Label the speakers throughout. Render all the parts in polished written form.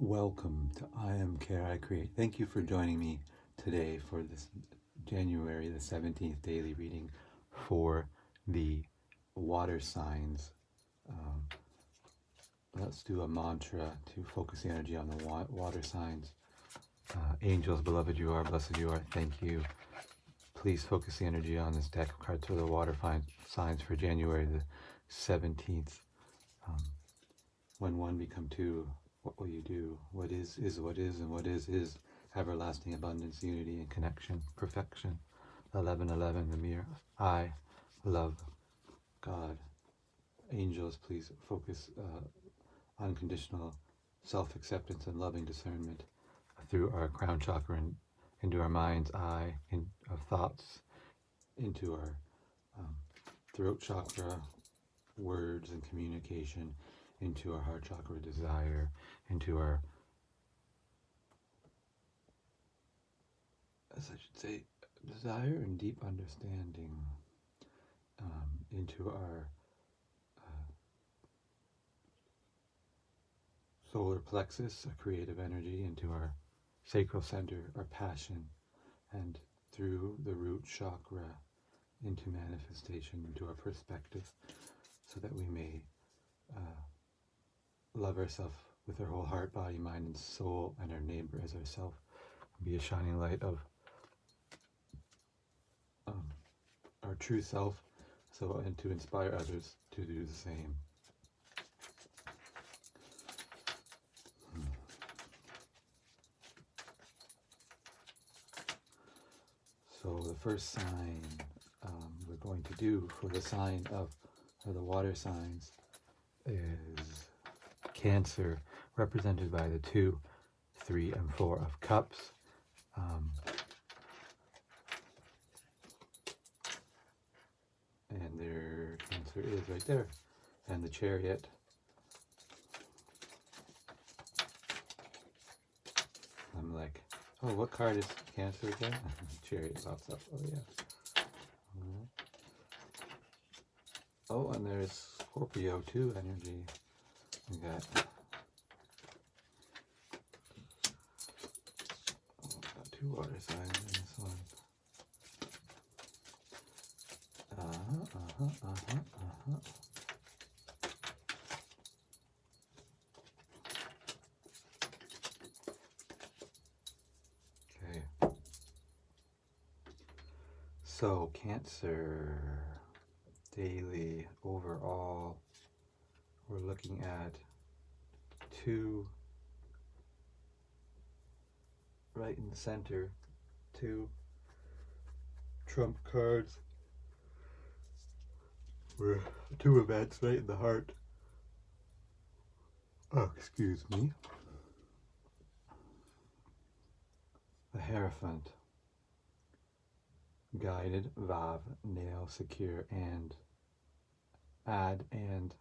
Speaker 1: Welcome to I Am Care I Create. Thank you for joining me today for this January the 17th daily reading for the water signs. Let's do a mantra to focus the energy on the water signs. Angels, beloved you are, blessed you are, thank you. Please focus the energy on this deck of cards for the water signs for January the 17th. When one become two, what will you do? What is what is, and what is everlasting abundance, unity, and connection, perfection. 11:11, the mirror. I love God. Angels, please focus unconditional self-acceptance and loving discernment through our crown chakra and into our mind's eye, of thoughts, into our throat chakra, words and communication, into our heart chakra, desire, into our, as I should say, desire and deep understanding, into our solar plexus, a creative energy, into our sacral center, our passion, and through the root chakra into manifestation, into our perspective, so that we may love ourselves with our whole heart, body, mind, and soul, and our neighbor as ourself, be a shining light of our true self, and to inspire others to do the same. So the first sign we're going to do for the sign of the water signs is Cancer, represented by the 2, 3, and 4 of cups. And their Cancer is right there, and the Chariot. I'm like, oh, what card is Cancer again? Chariot pops up. Oh yeah. Oh, and there's Scorpio too energy. We got, got 2 water signs in this one. Okay. So Cancer daily overall, we're looking at 2 right in the center, 2 trump cards. We're 2 events right in the heart. Oh, excuse me. The Hierophant, guided, Vav, nail, secure, and add, and.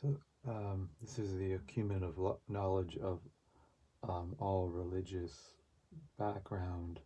Speaker 1: So this is the accumulative knowledge of all religious background,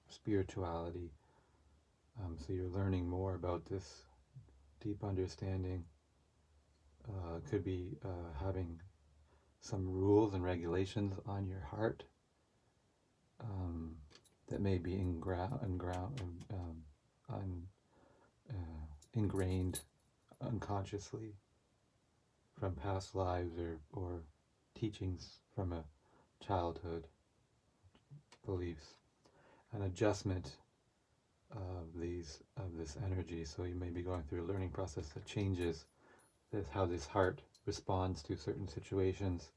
Speaker 1: spirituality. So you're learning more about this deep understanding. Could be having some rules and regulations on your heart that may be ingrained unconsciously from past lives or teachings from a childhood, beliefs, an adjustment of this energy. So you may be going through a learning process that changes how this heart responds to certain situations.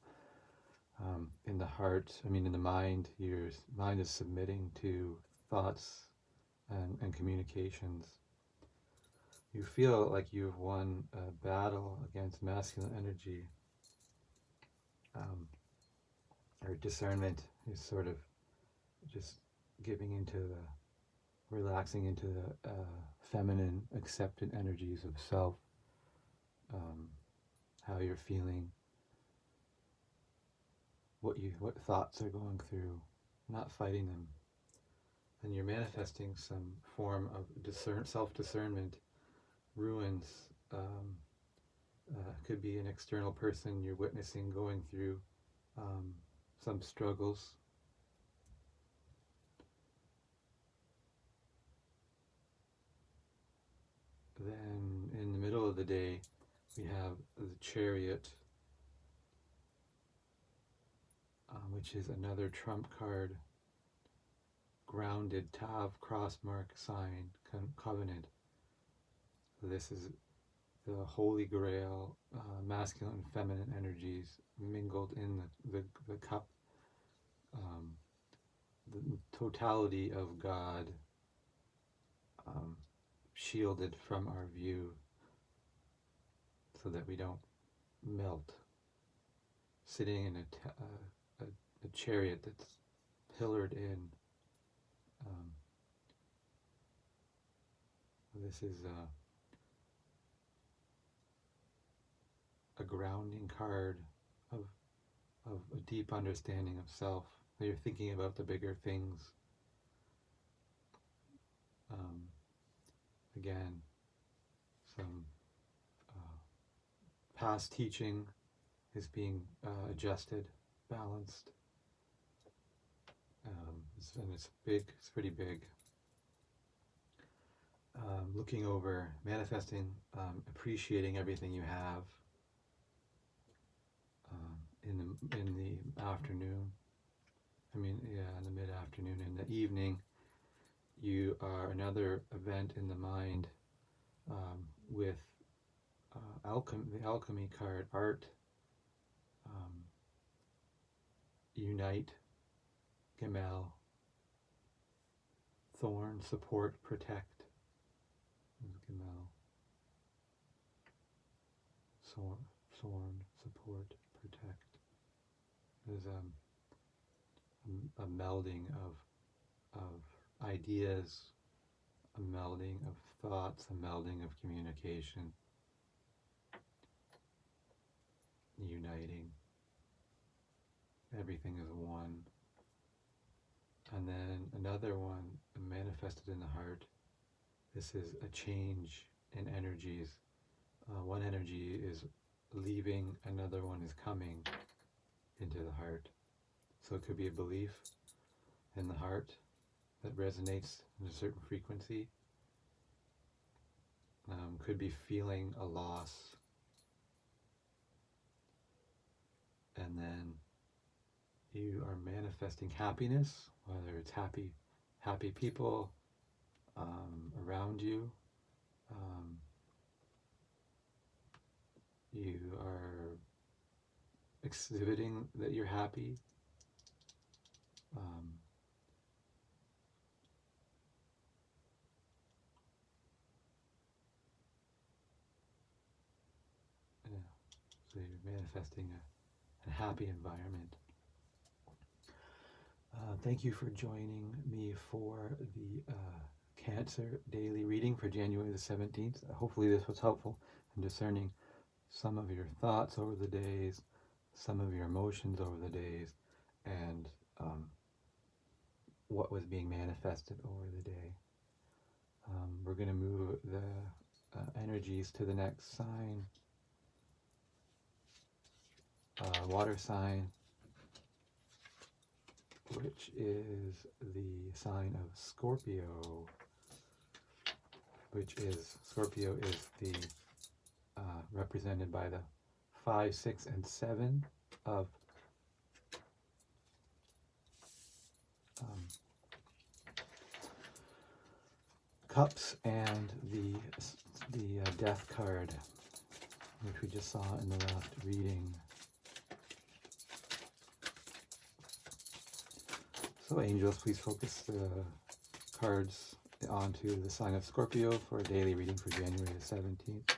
Speaker 1: In the heart, in the mind, your mind is submitting to thoughts and communications. You feel like you've won a battle against masculine energy. Or discernment is sort of just giving into relaxing into the feminine accepted energies of self, how you're feeling, what thoughts are going through, not fighting them. And you're manifesting some form of self-discernment ruins Could be an external person you're witnessing going through some struggles. Then in the middle of the day, we have the Chariot, which is another trump card, grounded, Tav, crossmark, sign, covenant. So this is the Holy Grail, masculine and feminine energies mingled in the cup, the totality of God, shielded from our view so that we don't melt. Sitting in a chariot that's pillared in. This is a grounding card of a deep understanding of self. That you're thinking about the bigger things. Again, some past teaching is being adjusted, balanced, and it's big. It's pretty big. Looking over, manifesting, appreciating everything you have. In the afternoon, in the mid-afternoon. In the evening, you are another event in the mind with the alchemy card, art, unite, Gemel, thorn, support, protect. Gemel, thorn, support, protect. There's a melding of ideas, a melding of thoughts, a melding of communication, uniting. Everything is one. And then another one manifested in the heart. This is a change in energies. One energy is leaving, another one is coming into the heart. So it could be a belief in the heart that resonates in a certain frequency. Could be feeling a loss. And then you are manifesting happiness, whether it's happy people around you. You are exhibiting that you're happy. So you're manifesting a happy environment. Thank you for joining me for the Cancer daily reading for January the 17th. Hopefully this was helpful in discerning some of your thoughts over the days, some of your emotions over the days, and what was being manifested over the day. We're going to move the energies to the next sign, water sign, which is the sign of Scorpio, Scorpio is the represented by the 5, 6, and 7 of cups, and the death card, which we just saw in the last reading. So angels, please focus the cards onto the sign of Scorpio for a daily reading for January the 17th.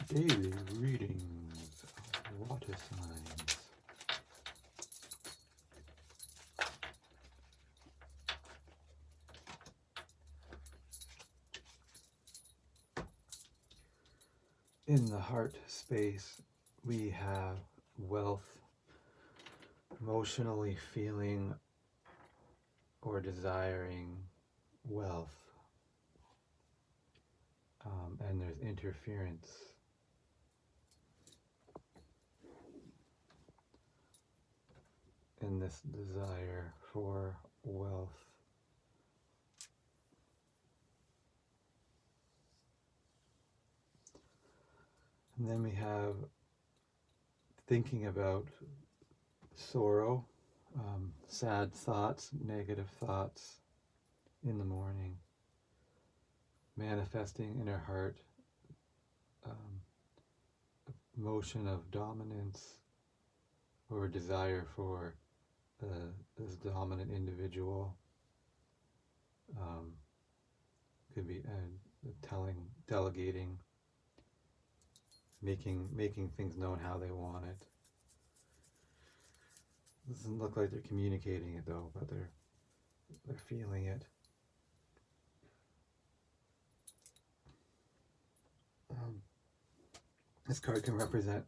Speaker 1: Daily readings of water signs. In the heart space, we have wealth, emotionally feeling or desiring wealth. And there's interference. In this desire for wealth. And then we have thinking about sorrow, sad thoughts, negative thoughts in the morning, manifesting in our heart, motion of dominance or desire for this dominant individual. Could be delegating, making things known how they want it. Doesn't look like they're communicating it though, but they're feeling it. This card can represent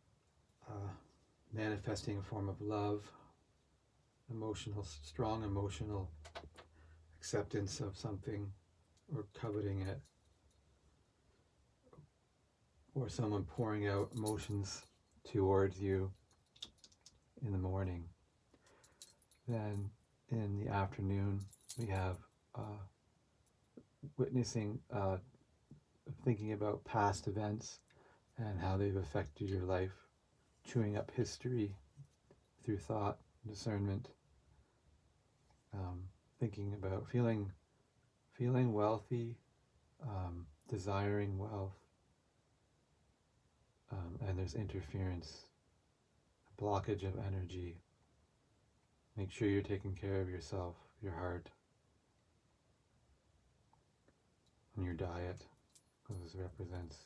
Speaker 1: manifesting a form of love, strong emotional acceptance of something or coveting it, or someone pouring out emotions towards you in the morning. Then in the afternoon, we have witnessing, thinking about past events and how they've affected your life, chewing up history through thought, discernment, thinking about feeling wealthy, desiring wealth, and there's interference, blockage of energy. Make sure you're taking care of yourself, your heart, and your diet, because this represents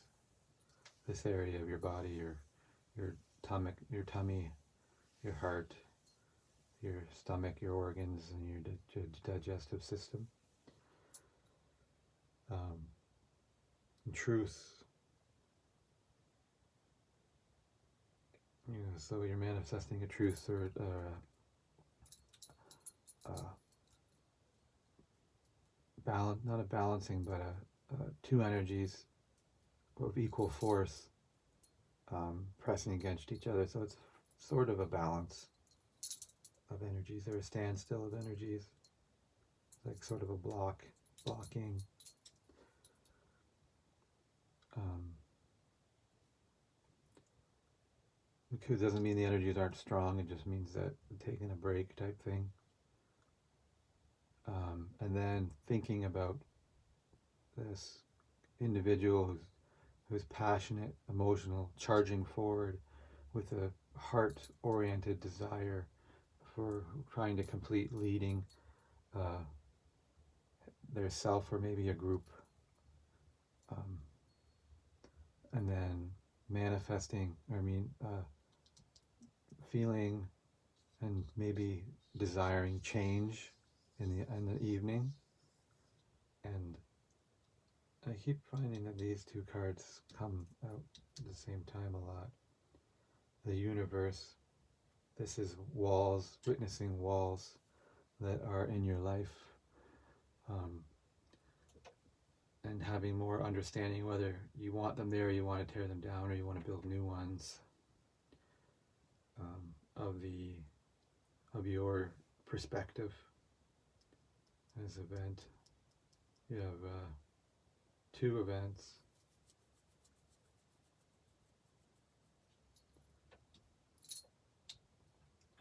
Speaker 1: this area of your body, your tummy, your heart, your stomach, your organs, and your digestive system. Truth. So you're manifesting a truth or not a balancing, but two energies of equal force pressing against each other. So it's sort of a balance of energies, or a standstill of energies, like sort of a blocking. Because it doesn't mean the energies aren't strong, it just means that taking a break type thing. And then thinking about this individual who's passionate, emotional, charging forward with a heart-oriented desire for trying to complete leading their self or maybe a group. And then manifesting, feeling and maybe desiring change in the evening. And I keep finding that these two cards come out at the same time a lot. The universe, this is walls, witnessing walls that are in your life, and having more understanding whether you want them there, or you want to tear them down, or you want to build new ones, of your perspective. This event, you have two events.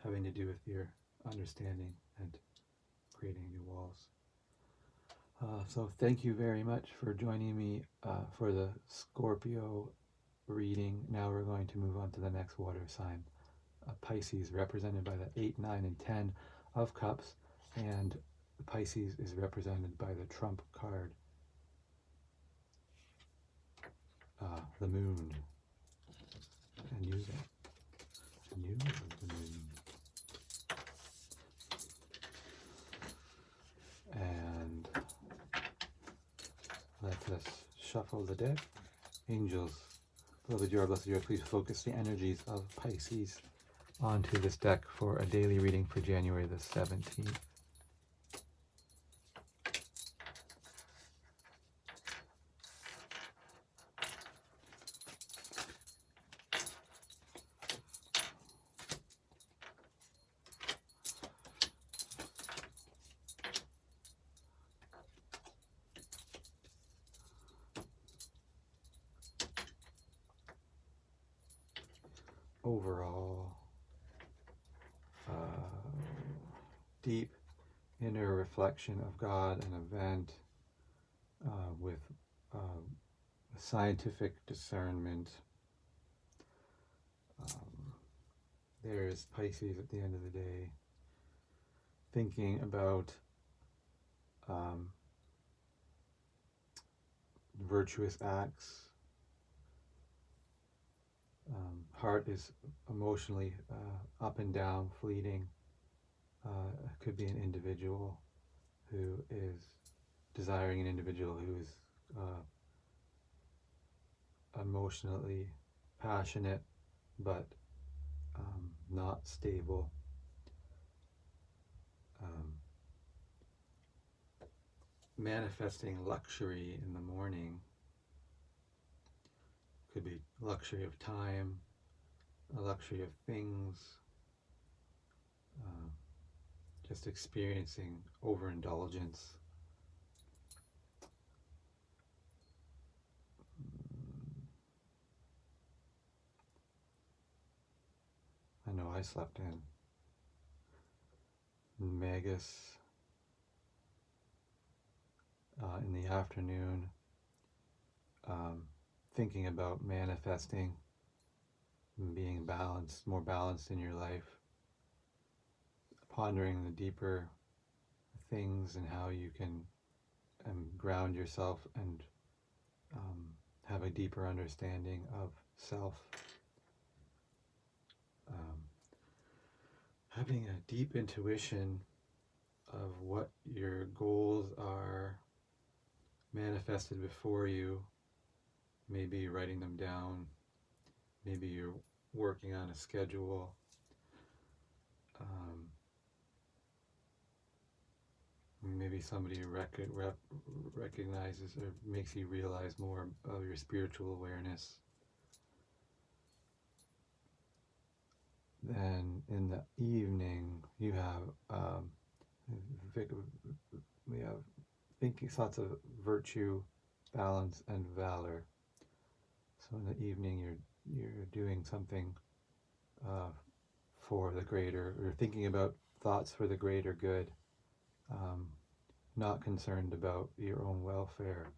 Speaker 1: Having to do with your understanding and creating new walls. So thank you very much for joining me for the Scorpio reading. Now we're going to move on to the next water sign, Pisces, represented by the 8, 9, and 10 of Cups, and Pisces is represented by the Trump card, the Moon. And use it. And use the Moon. And let us shuffle the deck. Angels, Beloved you are, blessed you are, please focus the energies of Pisces onto this deck for a daily reading for January the 17th. Overall, deep inner reflection of God, an event with scientific discernment. There is Pisces at the end of the day, thinking about virtuous acts. Heart is emotionally up and down, fleeting. It could be an individual who is desiring an individual who is emotionally passionate but not stable. Manifesting luxury in the morning could be luxury of time, a luxury of things, just experiencing overindulgence. I know I slept in. Magus in the afternoon, thinking about manifesting, being balanced, more balanced in your life, pondering the deeper things and how you can ground yourself and have a deeper understanding of self. Having a deep intuition of what your goals are manifested before you. Maybe you're writing them down. Maybe you're working on a schedule. Maybe somebody recognizes or makes you realize more of your spiritual awareness. Then in the evening, we have thinking thoughts of virtue, balance, and valor. So in the evening, you're doing something for the greater, or thinking about thoughts for the greater good, not concerned about your own welfare.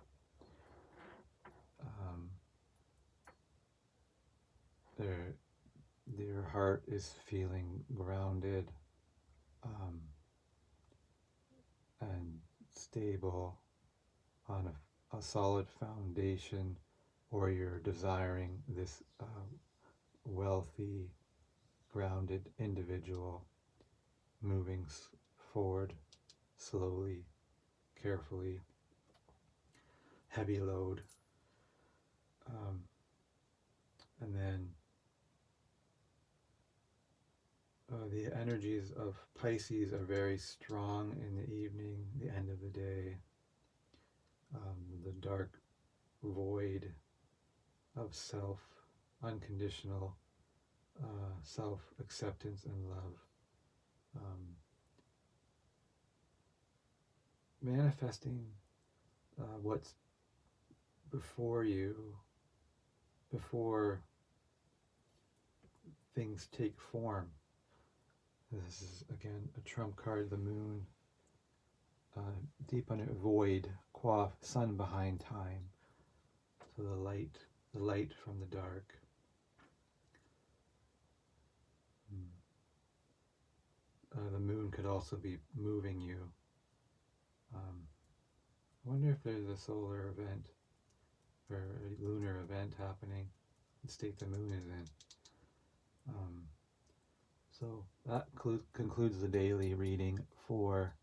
Speaker 1: Your heart is feeling grounded and stable on a solid foundation, or you're desiring this wealthy, grounded individual moving forward slowly, carefully, heavy load. And then the energies of Pisces are very strong in the evening, the end of the day, the dark void of self, unconditional self-acceptance and love. Manifesting what's before you, before things take form. This is again a trump card, the moon, deep under void, quaff, sun behind time. So the light from the dark. The moon could also be moving you. I wonder if there's a solar event or a lunar event happening, the state the moon is in. So that concludes the daily reading for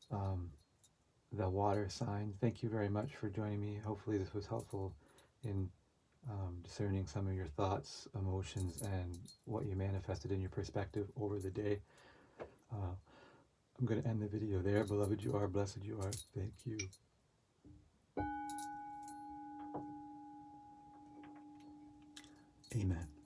Speaker 1: the water sign. Thank you very much for joining me. Hopefully this was helpful in discerning some of your thoughts, emotions, and what you manifested in your perspective over the day. I'm going to end the video there. Beloved you are, blessed you are. Thank you. Amen.